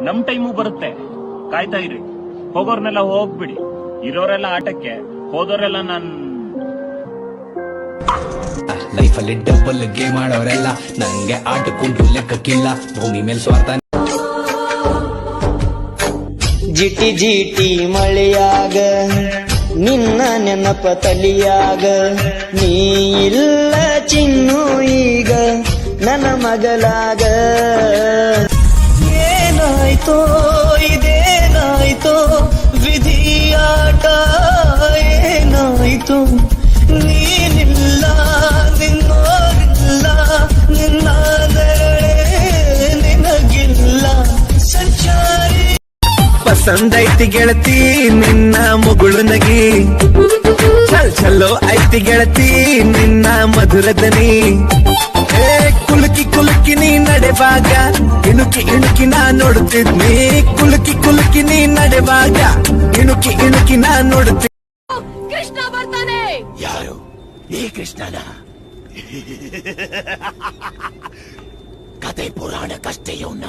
ನಮ್ ಟೈಮು ಬರುತ್ತೆ, ಕಾಯ್ತಾ ಇರಿ. ಹೋಗೋರ್ನೆಲ್ಲ ಹೋಗ್ಬಿಡಿ, ಇರೋರೆಲ್ಲ ಆಟಕ್ಕೆ, ಹೋದೋರೆಲ್ಲ ಲೈಫಲ್ಲಿ ಡಬಲ್ ಗೇಮ್ ಆಡೋರೆಲ್ಲ ನಂಗೆ ಆಟಕೊಂಡು ಲೆಕ್ಕಕ್ಕಿಲ್ಲ. ಭೂಮಿ ಮೇಲ್ ಸ್ವಾರ್ಥ. ಜಿಟಿ ಜಿಟಿ ಮಳೆಯಾಗ ನಿನ್ನ ನೆನಪ ತಲಿಯಾಗ, ನೀ ಇಲ್ಲ ಚಿನ್ನು ಈಗ ನನ್ನ ಮಗಲಾಗ. ಏನಾಯ್ತೋ ಇದೇನಾಯ್ತೋ ವಿಧಿಯಾಟ, ಏನಾಯ್ತು ನೀನಿಲ್ಲ ನಿನ್ನೋರಿಲ್ಲ, ನಿನ್ನ ನೆರಳೇ ನಿನಗಿಲ್ಲ. ಸಂಚಾರಿ ಪಸಂದ್ ಐತಿ ಗೆಳತಿ ನಿನ್ನ ಮುಗುಳು ನಗಿ, ಚಲೋ ಐತಿ ಗೆಳತಿ ನಿನ್ನ ಮಧುರ ದನಿ. ಕುಲುಕಿ ಕುಲುಕಿ ನೀ ನಡೆವಾಗ ಇಣುಕಿ ಇಣುಕಿ ನಾ ನೋಡುತ್ತಿದ್ನಿ. ಕುಲುಕಿ ಕುಲುಕಿ ನೀ ನಡೆವಾಗ ಇಣುಕಿ ಇಣುಕಿ ನಾ ನೋಡುತ್ತಿ. ಕೃಷ್ಣ ಬರ್ತಾನೆ. ಯಾರು ಈ ಕೃಷ್ಣನ? ಕತೆ ಪುರಾಣಕ್ಕಷ್ಟೇ ಇವನ್ನ